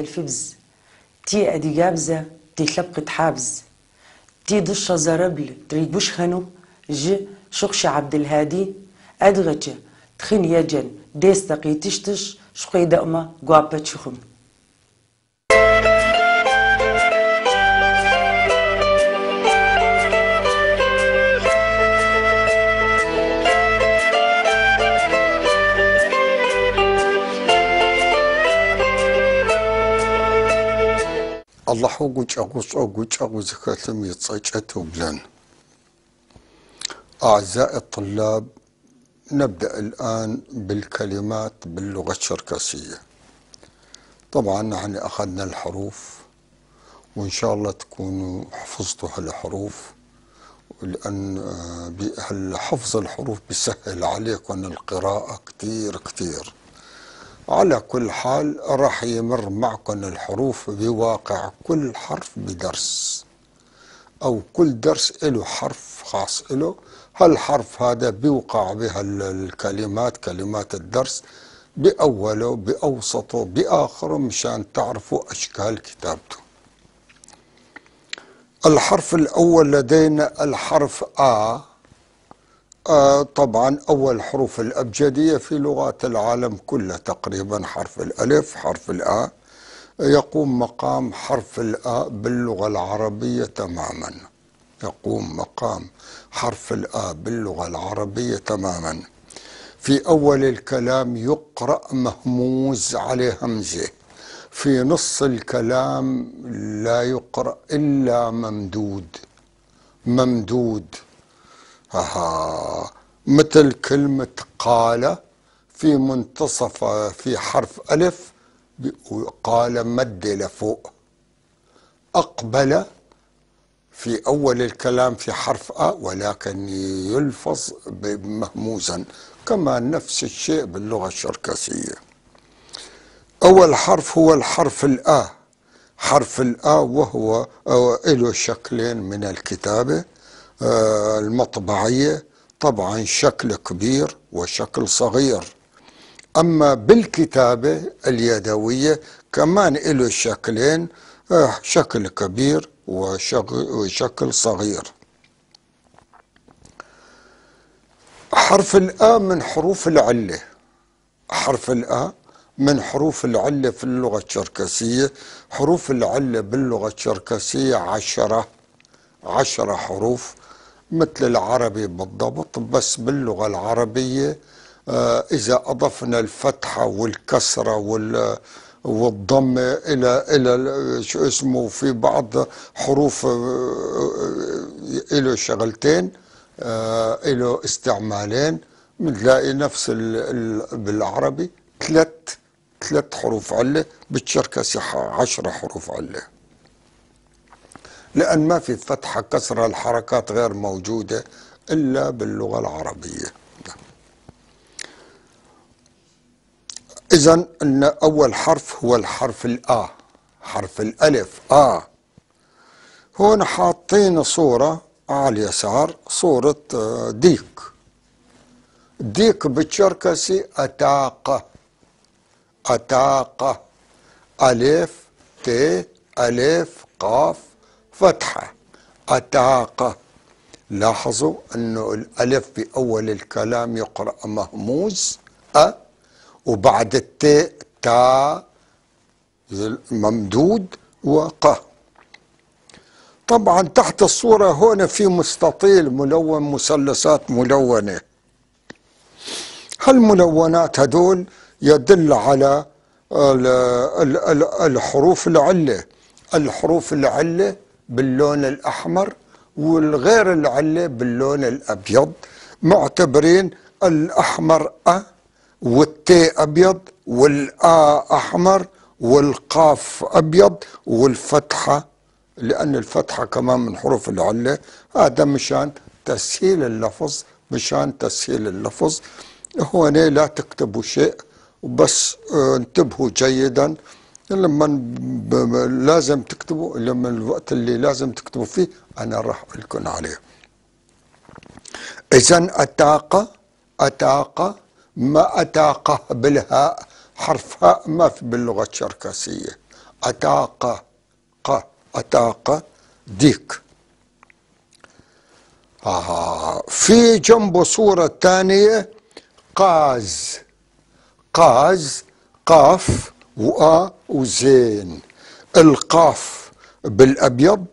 الفبز تي أدي جابزة تي لبقة حابز تي دشة زربل تريد بوشخنو جي شقش عبد الهادي أدغجة تخين يجن ديستقي تشتش شقي دقمة قوابة شخم الله حوج أغوش زكاتم يتصيجت وبلان. أعزائي الطلاب، نبدأ الآن بالكلمات باللغة الشركسية. طبعا نحن أخذنا الحروف وإن شاء الله تكونوا حفظتوا هالحروف، لأن حفظ الحروف بيسهل عليكم القراءة كتير. على كل حال راح يمر معكم الحروف بواقع كل حرف بدرس، أو كل درس له حرف خاص له. هالحرف هذا بيوقع بها الكلمات، كلمات الدرس، بأوله بأوسطه بآخره، مشان تعرفوا أشكال كتابته. الحرف الأول لدينا الحرف آ. طبعا أول حروف الأبجدية في لغات العالم كلها تقريبا حرف الألف، حرف الآ يقوم مقام حرف الآ باللغة العربية تماما، يقوم مقام حرف الآ باللغة العربية تماما. في أول الكلام يقرأ مهموز عليه همزة، في نص الكلام لا يقرأ إلا ممدود. مثل كلمة قال في منتصف في حرف ألف قال مد لفوق. أقبل في أول الكلام في حرف أ ولكن يلفظ مهموزا، كما نفس الشيء باللغة الشركسية. أول حرف هو الحرف الآ. حرف الآ وهو له شكلين من الكتابة المطبعية، طبعا شكل كبير وشكل صغير. أما بالكتابة اليدوية كمان له شكلين، شكل كبير وشكل صغير. حرف الآ من حروف العلة. حرف الآ من حروف العلة في اللغة الشركسية. حروف العلة باللغة الشركسية 10 حروف مثل العربي بالضبط، بس باللغة العربية إذا أضفنا الفتحة والكسرة والضمة إلى شو اسمه، في بعض حروف إله شغلتين، إله استعمالين، بنلاقي نفس بالعربي ثلاث حروف علة، بالشركسي 10 حروف علة، لأن ما في فتحة كسرة، الحركات غير موجودة إلا باللغة العربية. إذن أن أول حرف هو الحرف الآ، حرف الألف آ. هون حاطين صورة على اليسار، صورة ديك. ديك بالشركسي أتاقة. ألف ت ألف قاف فتحة، أتاقة. لاحظوا أنه الألف بأول الكلام يقرأ مهموز أ، وبعد التاء تا ممدود وق. طبعا تحت الصورة هنا في مستطيل ملون، مثلثات ملونة. هالملونات هدول يدل على الحروف العلة. الحروف العلة باللون الأحمر والغير العلة باللون الأبيض، معتبرين الأحمر أ والتاء أبيض والآ أحمر والقاف أبيض والفتحة، لأن الفتحة كمان من حروف العلة. هذا مشان تسهيل اللفظ، هون لا تكتبوا شيء، بس انتبهوا جيدا لما لازم تكتبوا، لما الوقت اللي لازم تكتبوا فيه أنا راح أقول لكم عليه. إذن أتاقة ما أتاقه بالهاء، حرف هاء ما في باللغة الشركسية. أتاق أتاق ديك. في جنبه صورة ثانية قاز. قاز قاف وآ وزين. القاف بالأبيض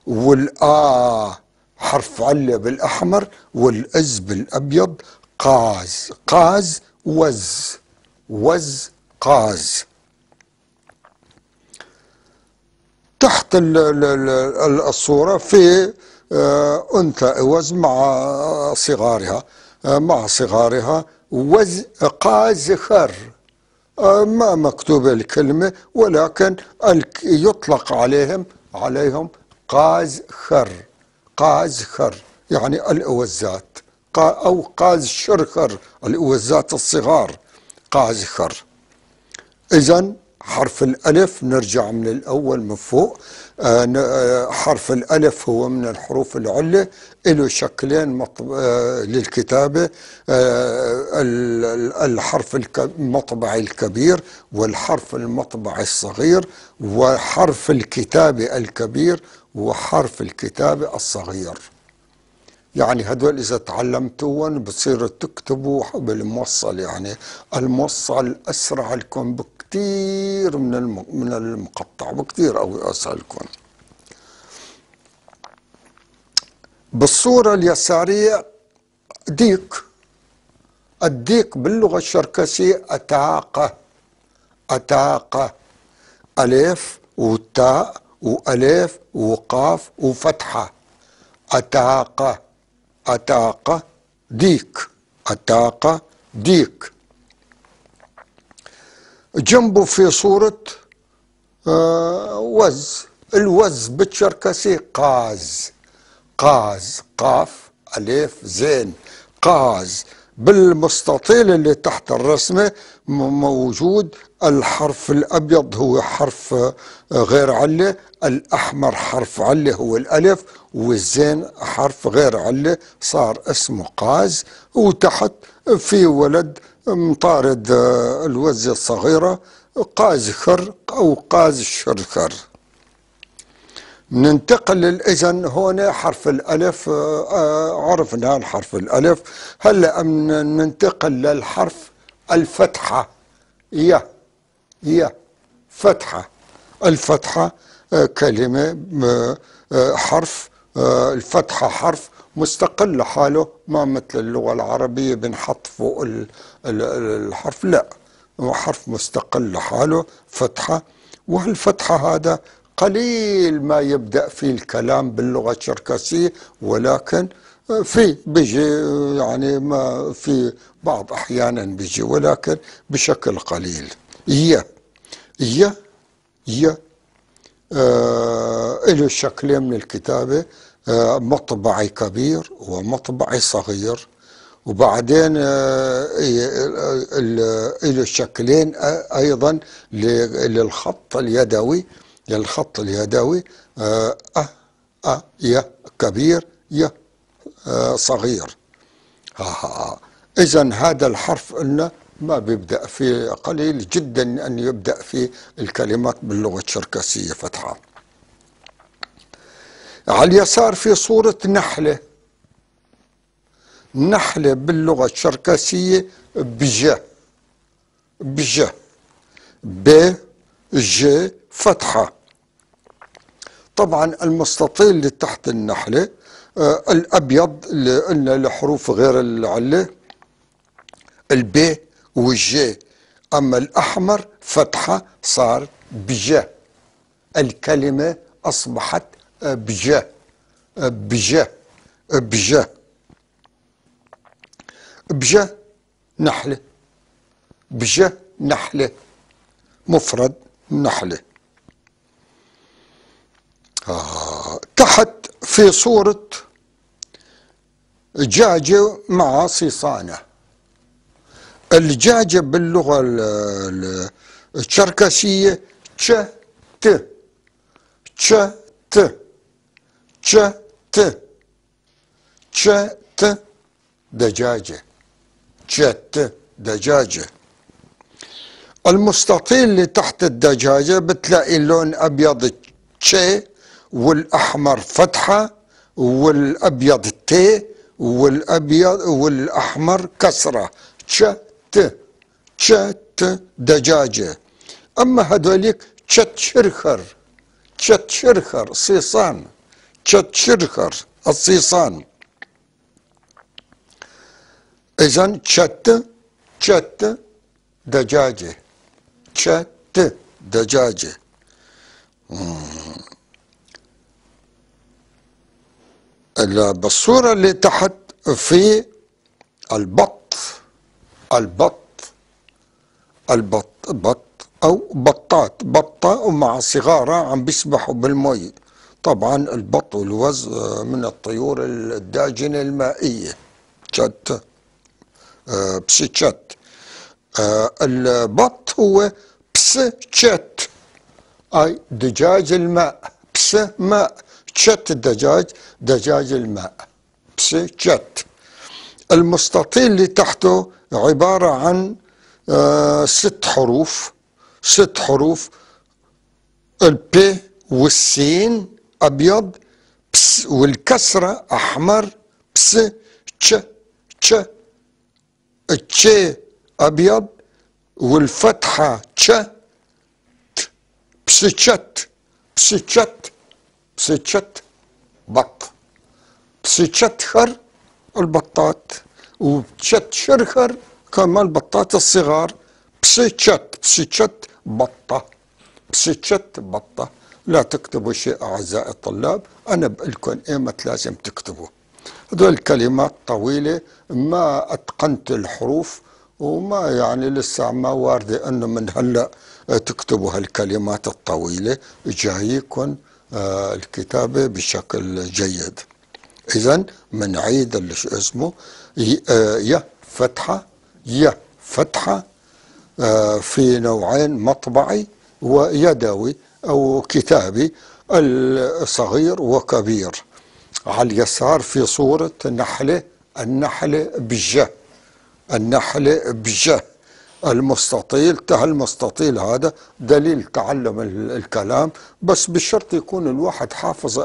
والآ حرف علة بالأحمر والأز بالأبيض. قاز قاز وز وز قاز. تحت الصورة في أنثى وز مع صغارها وز قاز خر. ما مكتوبة الكلمة ولكن يطلق عليهم قاز خر. قاز خر يعني الأوزات أو قاز شرخر الأوزات الصغار قاز خر. إذن حرف الألف نرجع من الأول من فوق. حرف الألف هو من الحروف العلة، له شكلين للكتابة، الحرف المطبعي الكبير والحرف المطبعي الصغير، وحرف الكتابة الكبير وحرف الكتابة الصغير. يعني هدول إذا تعلمتوهم بتصيروا تكتبوا بالموصل، يعني الموصل أسرع لكم بكتير من المقطع، بكتير أو أسهل لكم. بالصورة اليسارية ديك. الديك باللغة الشركسية أتاقة. أتاقة ألف وتاء وألف وقاف وفتحة. أتاقة أتاقة ديك. أتاقة ديك. جنبه في صورة وز. الوز بالشركسي قاز. قاز قاف ألف زين قاز. بالمستطيل اللي تحت الرسمة موجود الحرف الأبيض هو حرف غير علة، الأحمر حرف علة هو الألف، والزين حرف غير علة صار اسمه قاز. وتحت في ولد مطارد الوزة الصغيرة قاز خر أو قاز شرخر. ننتقل إذن هنا حرف الألف. عرفنا الحرف الألف. هلا ننتقل للحرف الفتحة. يا فتحة. الفتحة كلمة حرف. الفتحة حرف مستقل لحاله، ما مثل اللغة العربية بنحط فوق الحرف، لا هو حرف مستقل لحاله فتحة. وهالفتحة هذا قليل ما يبدأ فيه الكلام باللغة الشركسية، ولكن في بيجي يعني ما في بعض أحيانا بيجي ولكن بشكل قليل. ي له شكلين من الكتابة، مطبعي كبير ومطبعي صغير. وبعدين له شكلين أيضا للخط اليدوي. للخط اليدوي يا كبير يا صغير. إذن هذا الحرف قلنا ما بيبدأ فيه، قليل جدا أن يبدأ فيه الكلمات باللغة الشركسية فتحة. على اليسار في صورة نحلة. نحلة باللغة الشركسية بجة. بجة ب ج فتحة. طبعا المستطيل اللي تحت النحلة الأبيض اللي قلنا لحروف غير العلة الب والج، أما الأحمر فتحة صار بجة. الكلمة أصبحت بجة. بجة بجة بجة نحلة. بجة نحلة مفرد نحلة. تحت في صورة جاجة مع صيصانة. الجاجة باللغة الشركسية تش ت تش ت تش ت تش ت دجاجة. تش ت دجاجة. المستطيل اللي تحت الدجاجة بتلاقي اللون أبيض تشي، والأحمر فتحة، والأبيض تي، والأبيض والأحمر كسرة، تش ت تش ت دجاجة. أما هذوليك تشت شرخر، تشت شرخر صيصان، تشت شرخر الصيصان. إذن تشت دجاجة، تشت دجاجة. بالصورة اللي تحت في البط، البط أو بطات، بطة ومع صغارها عم بيسبحوا بالمي. طبعا البط والوز من الطيور الداجنة المائية، تشت بسيتشت. البط هو بسيتشت، أي دجاج الماء، بس ماء، تشت الدجاج، دجاج الماء، بسيتشت. المستطيل اللي تحته عبارة عن 6 حروف، 6 حروف. البي والسين أبيض، بس والكسرة أحمر، بس تش تش، التشي أبيض والفتحة تش، بسيتشت بسيتشت بسيتشت بط، بسيتشت خر البطات، وبتشت شرخر كمان البطات الصغار. بسيتشت بطة، بسيتشت بطة. لا تكتبوا شيء أعزائي الطلاب، أنا بقول لكم إيمت لازم تكتبوا. هذول الكلمات طويلة، ما أتقنت الحروف، وما يعني لسه ما واردة أنه من هلأ تكتبوا هالكلمات الطويلة. جايكم الكتابة بشكل جيد. إذن منعيد شو اسمه، ي فتحة، ي فتحة، في نوعين، مطبعي ويدوي أو كتابي، الصغير وكبير. على اليسار في صورة نحلة، النحلة بجه، النحلة بجه. المستطيل، المستطيل هذا دليل تعلم الكلام، بس بشرط يكون الواحد حافظ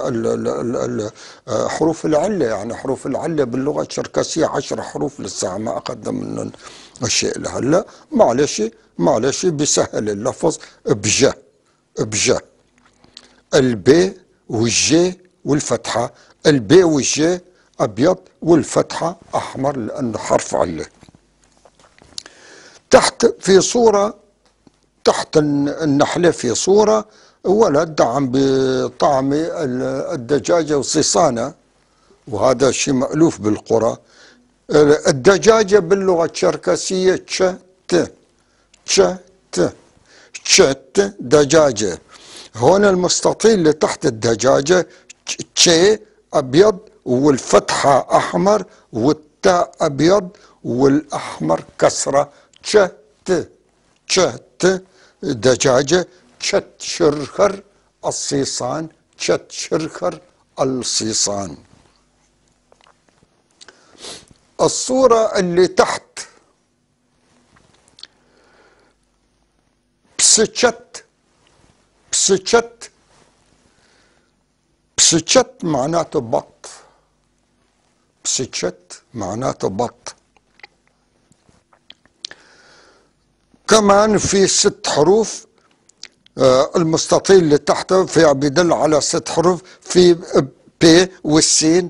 حروف العلة. يعني حروف العلة باللغة الشركسية 10 حروف، لسه ما أخذنا منهم الشيء لهلا. معلش بيسهل اللفظ. بجه، بجه. البي والجي والفتحة، البي والجي أبيض والفتحة أحمر لأنه حرف علة. تحت في صورة، تحت النحلة في صورة ولد عم بطعم الدجاجة وصيصانة، وهذا شيء مألوف بالقرى. الدجاجة باللغة الشركسية تشت، تشت، تشت دجاجة. هون المستطيل اللي تحت الدجاجة تشي أبيض والفتحة أحمر والتاء أبيض والأحمر كسرة، تشت، تشت دجاجة. تشت شرخر الصيصان، تشت شرخر الصيصان. الصورة اللي تحت بسيتشت، بسيتشت، بسيتشت معناته بط، بسيتشت معناته بط. كمان في 6 حروف. المستطيل اللي تحته في بيدل على 6 حروف، في بي والسين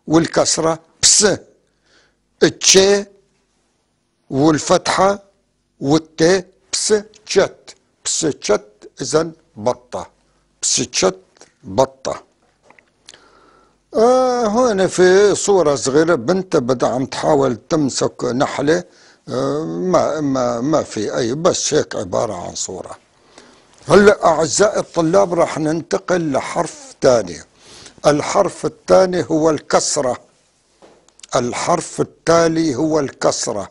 والكسرة، بس، التشي والفتحة والتي، بس تشت، بس تشت. إذن بطة، بس تشت بطة. هون في صورة صغيرة، بنت بدها عم تحاول تمسك نحلة، ما في أي، بس هيك عبارة عن صورة. هلا أعزائي الطلاب راح ننتقل لحرف ثاني. الحرف الثاني هو الكسرة. الحرف التالي هو الكسرة.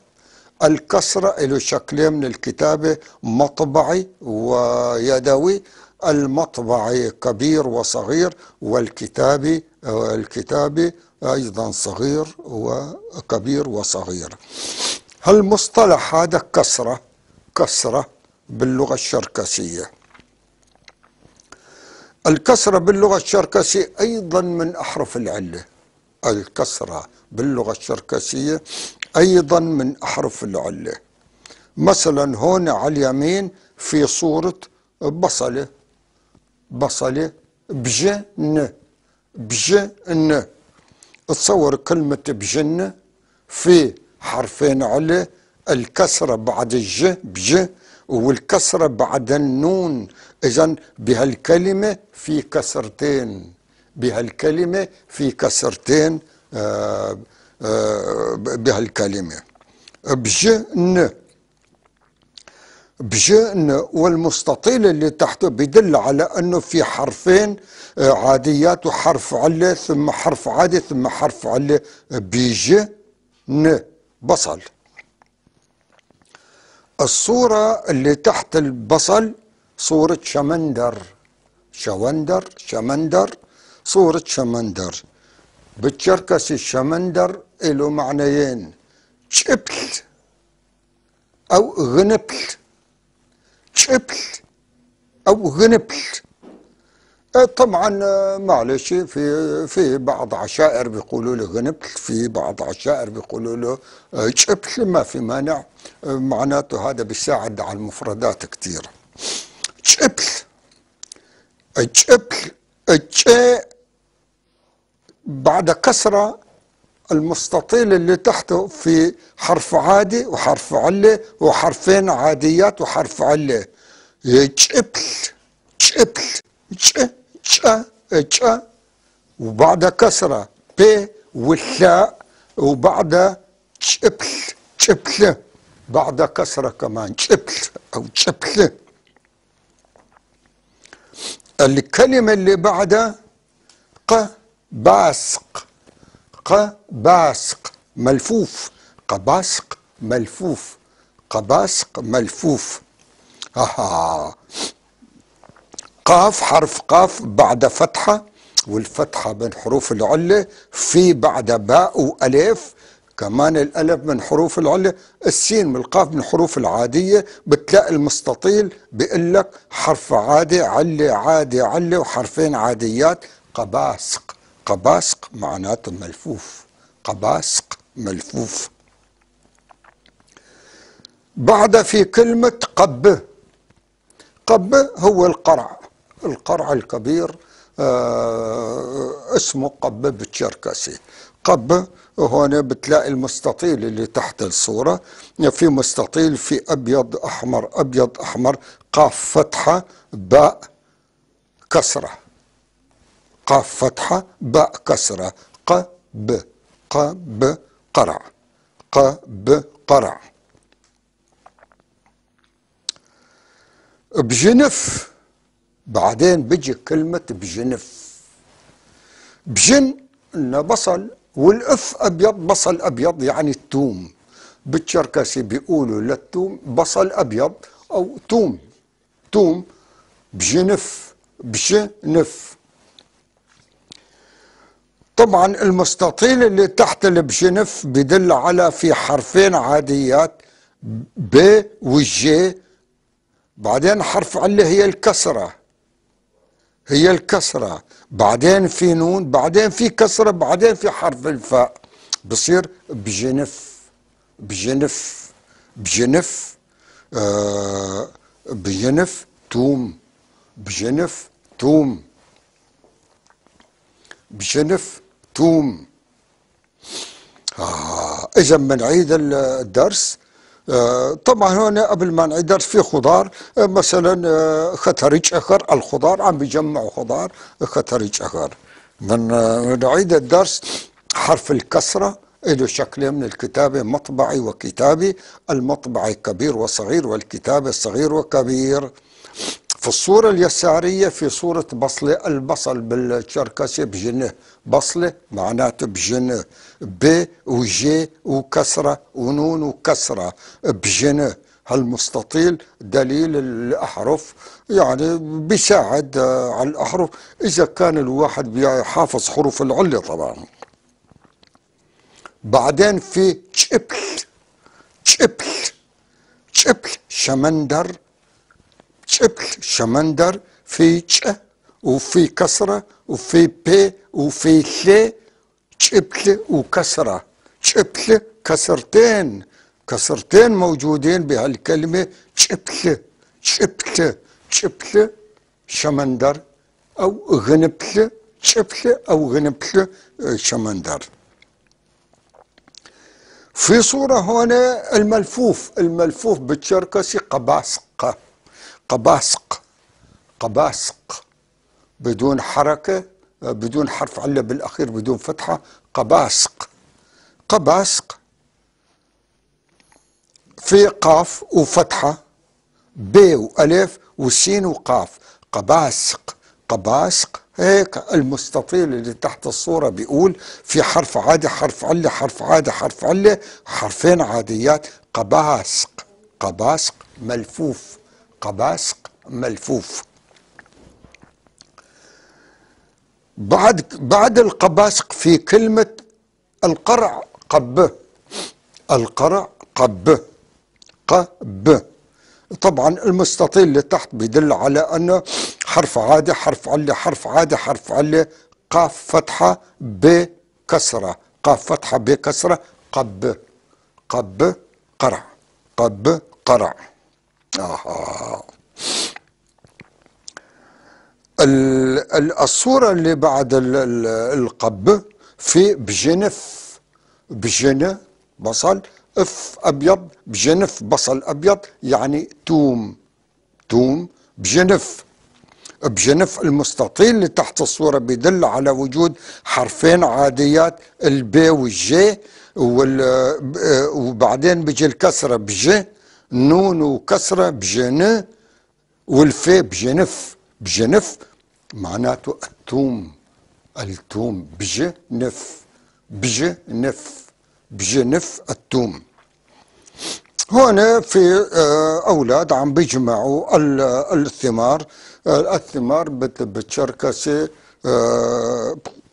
الكسرة له شكلين من الكتابة، مطبعي ويدوي. المطبعي كبير وصغير، والكتابي أيضا صغير وكبير وصغير. هالمصطلح هذا كسرة، كسرة باللغة الشركسية. الكسرة باللغة الشركسية أيضا من أحرف العلة. الكسرة باللغة الشركسية أيضا من أحرف العلة. مثلا هون على اليمين في صورة بصلة، بصلة بجن، بجن. تصور كلمة بجن في حرفين علة، الكسرة بعد الج بج والكسرة بعد النون. إذن بهالكلمة في كسرتين، بهالكلمة في كسرتين بهالكلمة بجن، بجن. والمستطيل اللي تحته بيدل على أنه في حرفين عاديات وحرف علة ثم حرف عادي ثم حرف علة. بجن بصل. الصورة اللي تحت البصل صورة شمندر، شوندر شمندر، صورة شمندر. بالتشركسي الشمندر له معنيين، شبل أو غنبل، شبل أو غنبل. طبعا معلش في بعض عشائر بيقولوا له غنبل، في بعض عشائر بيقولوا له شبل، ما في مانع، معناته هذا بيساعد على المفردات كثير. شبل، شبل، بعد كسرة المستطيل اللي تحته في حرف عادي وحرف علة وحرفين عاديات وحرف علة. شبل، شبل، وبعد كسرة ب والثاء، وبعد شبل، شبل بعد كسرة كمان شبل أو شبل. الكلمة اللي بعدها قباسق، قباسق ملفوف، قباسق ملفوف، قباسق ملفوف. قاف، حرف قاف بعد فتحة، والفتحة من حروف العلة، في بعد باء وألف، كمان الألف من حروف العلة، السين من القاف من الحروف العادية. بتلاقي المستطيل بيقول لك حرف عادي علة عادي علة وحرفين عاديات. قباسق، قباسق معناته ملفوف، قباسق ملفوف. بعد في كلمة قبه، قبه هو القرع، القرع الكبير اسمه قبه بالتشركسي. قبه هون بتلاقي المستطيل اللي تحت الصورة، في مستطيل في أبيض أحمر، أبيض أحمر، قاف فتحة باء كسرة، قاف فتحة باء كسرة. قب، قب قرع، قب قرع. بجنف، بعدين بيجي كلمة بجنف. بجن إنه بصل، والأف أبيض، بصل أبيض يعني التوم. بالتشركسي بيقولوا للتوم بصل أبيض أو توم، توم. بجنف، بجنف. طبعا المستطيل اللي تحت البجنف بدل على في حرفين عاديات ب والجي، بعدين حرف علة هي الكسرة، هي الكسرة، بعدين في نون، بعدين في كسرة، بعدين في حرف الفاء، بصير بجنف، بجنف، بجنف. بجنف توم، بجنف توم، بجنف توم. إذا بنعيد الدرس. طبعا هنا قبل ما نعيد درس في خضار، مثلا خترج اخر، الخضار عم بيجمعوا خضار خترج اخر. من نعيد الدرس. حرف الكسرة له شكلين من الكتابة، مطبعي وكتابي. المطبعي كبير وصغير، والكتابة صغير وكبير. في الصورة اليسارية في صورة بصلة، البصل بالتشركسي بجنه، بصلة معناته بجنه، ب وجي وكسرة ونون وكسرة، بجنه. هالمستطيل دليل الأحرف، يعني بيساعد على الأحرف إذا كان الواحد بيحافظ حروف العلة طبعا. بعدين في شبل، شبل، شبل شمندر، شبل شمندر في ش وفي كسرة وفي ب وفي ث شبل وكسرة. شبل كسرتين موجودين بهالكلمة شبل شبل شبل شمندر أو غنبل شبل أو غنبل شمندر. في صورة هنا الملفوف بالتشركسي قباسق بدون حركة، بدون حرف علة بالأخير، بدون فتحة. قباسق في قاف وفتحة، ب وألف وسين وقاف. قباسق هيك. المستطيل اللي تحت الصورة بيقول في حرف عادي، حرف علة، حرف عادي، حرف علة، حرفين عاديات. قباسق ملفوف. قباسق ملفوف. بعد القباسق في كلمة القرع القرع قب. طبعا المستطيل اللي تحت بيدل على أنه حرف عادي، حرف علة، حرف عادي، حرف علة، قاف فتحة ب كسرة، قاف فتحة ب كسرة. قرع. الصورة اللي بعد القب في بجنة بصل اف ابيض، بجنف بصل ابيض، يعني توم بجنف. المستطيل اللي تحت الصورة بيدل على وجود حرفين عاديات، البي والجي، وبعدين بيجي الكسرة بج، نون وكسرة بجن، والفي بجنف معناته التوم بجنف التوم. هنا في أولاد عم بيجمعوا الثمار بتشركسي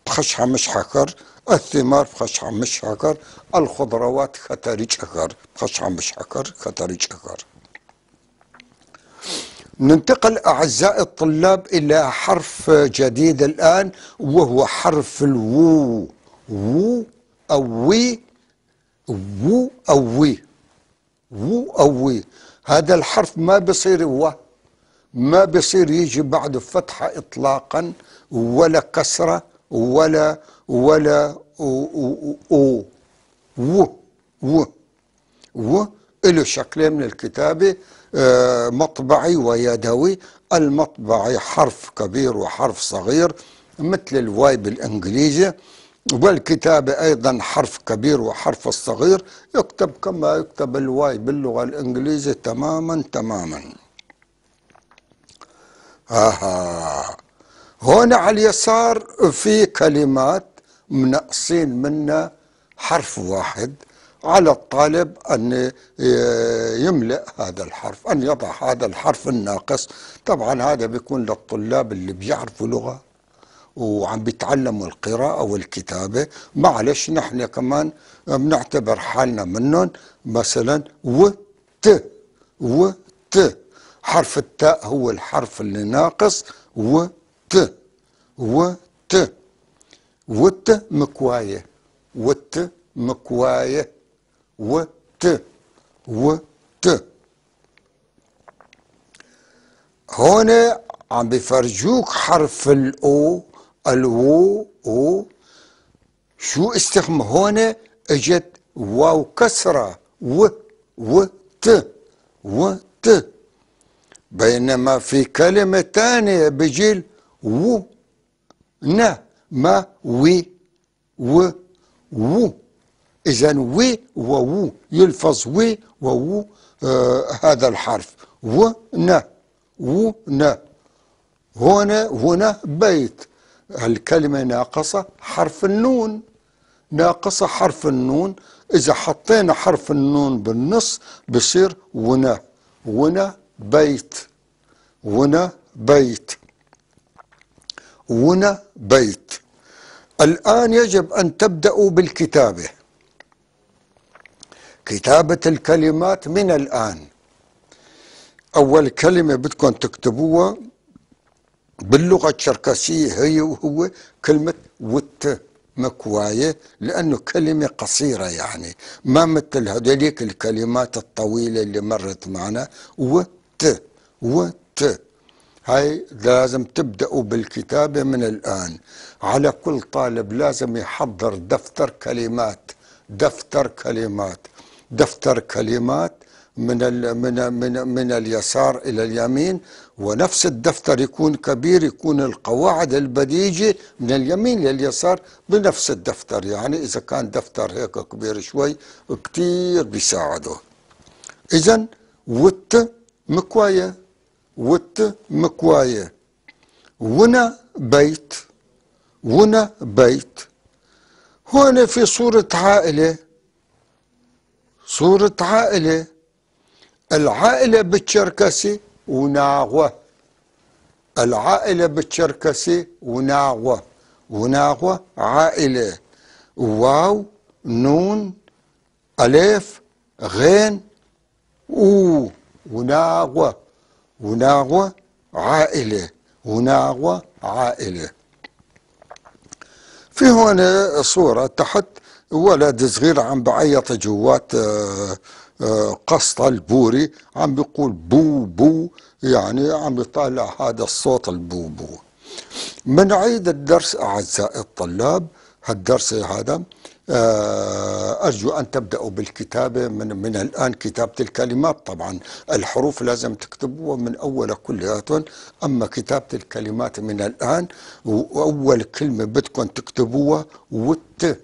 بخشحة مش حكر، الثمار بخشحة مش حكر، الخضروات ختريج حكر، بخشحة مش حكر ختريج حكر. ننتقل أعزائي الطلاب إلى حرف جديد الآن، وهو حرف الوو. وو أو وي. هذا الحرف ما بصير ما بصير يجي بعد فتحة إطلاقا، ولا كسرة، ولا أو. له شكلين من الكتابة، مطبعي ويدوي. المطبعي حرف كبير وحرف صغير مثل الواي بالإنجليزي، والكتابة أيضا حرف كبير وحرف الصغير يكتب كما يكتب الواي باللغة الإنجليزية تماما. هنا على اليسار في كلمات منقصين منا حرف واحد. على الطالب أن يملأ هذا الحرف، أن يضع هذا الحرف الناقص. طبعا هذا بيكون للطلاب اللي بيعرفوا لغة وعم بيتعلموا القراءة والكتابة. معلش نحن كمان بنعتبر حالنا منهم. مثلا وت، حرف التاء هو الحرف اللي ناقص. وت مكواية. هنا عم بيفرجوك حرف الو. شو استخدم هنا؟ اجت واو كسرة وت. بينما في كلمة تانية بيجي ما وي إذن وي وو يلفظ وي وو. هذا الحرف ونا. هنا بيت. الكلمة ناقصة حرف النون. إذا حطينا حرف النون بالنص بصير ونا بيت. الآن يجب أن تبدأوا بالكتابة، كتابة الكلمات من الآن. أول كلمة بدكم تكتبوها باللغة الشركسية هي وهو كلمة وت مكواية، لأنه كلمة قصيرة يعني ما مثل هذوليك الكلمات الطويلة اللي مرت معنا. وت وت هاي لازم تبدأوا بالكتابة من الآن. على كل طالب لازم يحضر دفتر كلمات، دفتر كلمات، دفتر كلمات من اليسار إلى اليمين، ونفس الدفتر يكون كبير، يكون القواعد البديجة من اليمين لليسار بنفس الدفتر. يعني إذا كان دفتر هيك كبير شوي كتير بيساعده. إذن وت مكواية، وت مكواية. ونا بيت، ونا بيت. هون في صورة عائلة، صورة عائلة. العائلة بالتشركسي وناغوة، العائلة بالتشركسي وناغوة، وناغوة عائلة. واو نون ألف غين أو، وناغوة، وناغوة عائلة، وناغوة عائلة. في هون صورة تحت ولد صغير عم بعيط جوات قسطة البوري، عم بيقول بو بو، يعني عم يطالع هذا الصوت البو بو. منعيد الدرس أعزائي الطلاب. هالدرس هذا أرجو أن تبدأوا بالكتابة من الآن، كتابة الكلمات. طبعا الحروف لازم تكتبوها من أول كلياتهم، أما كتابة الكلمات من الآن. وأول كلمة بدكم تكتبوها وت،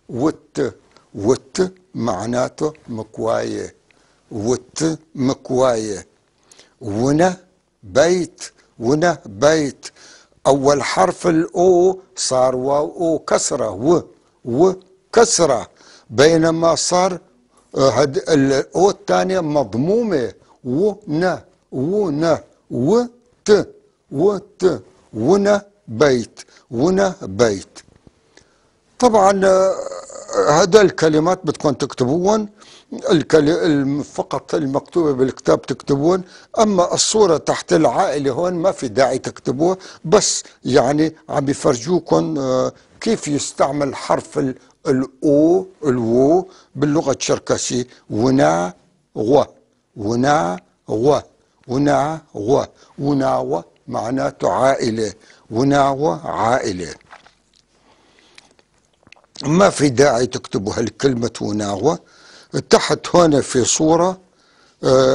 وت، وت معناته مكواية، وت مكواية. ونا بيت، ونا بيت. أول حرف الأو صار واو أو كسرة، و كسرة، بينما صار الأو الثانية مضمومة، ونا، ونا، وت، وت، ونا بيت، ونا بيت. طبعا هذا الكلمات بدكم تكتبون فقط المكتوبة بالكتاب تكتبون. أما الصورة تحت العائلة هون ما في داعي تكتبوها، بس يعني عم بيفرجوكم كيف يستعمل حرف الأو، الوو باللغة الشركسية. ونا غو، ونا غو، ونا غو، وناغو معناته عائلة، وناغو عائلة. ما في داعي تكتبوا هالكلمة وناغوة. تحت هون في صورة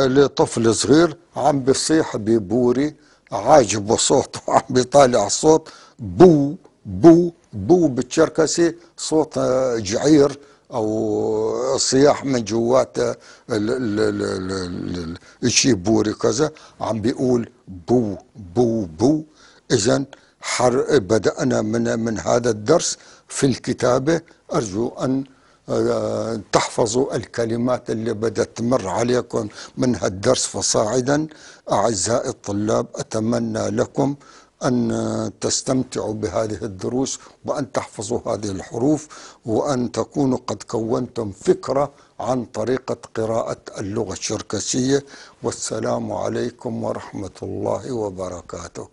لطفل صغير عم بيصيح ببوري، عاجبه صوته وعم بيطالع الصوت بو بو بو بالتشركسي، صوت جعير او صياح من جوات الشي بوري كذا، عم بيقول بو بو بو. اذا بدأنا من هذا الدرس في الكتابة. أرجو أن تحفظوا الكلمات اللي بدأت تمر عليكم من هالدرس فصاعدا. أعزائي الطلاب، أتمنى لكم أن تستمتعوا بهذه الدروس، وأن تحفظوا هذه الحروف، وأن تكونوا قد كونتم فكرة عن طريقة قراءة اللغة الشركسية. والسلام عليكم ورحمة الله وبركاته.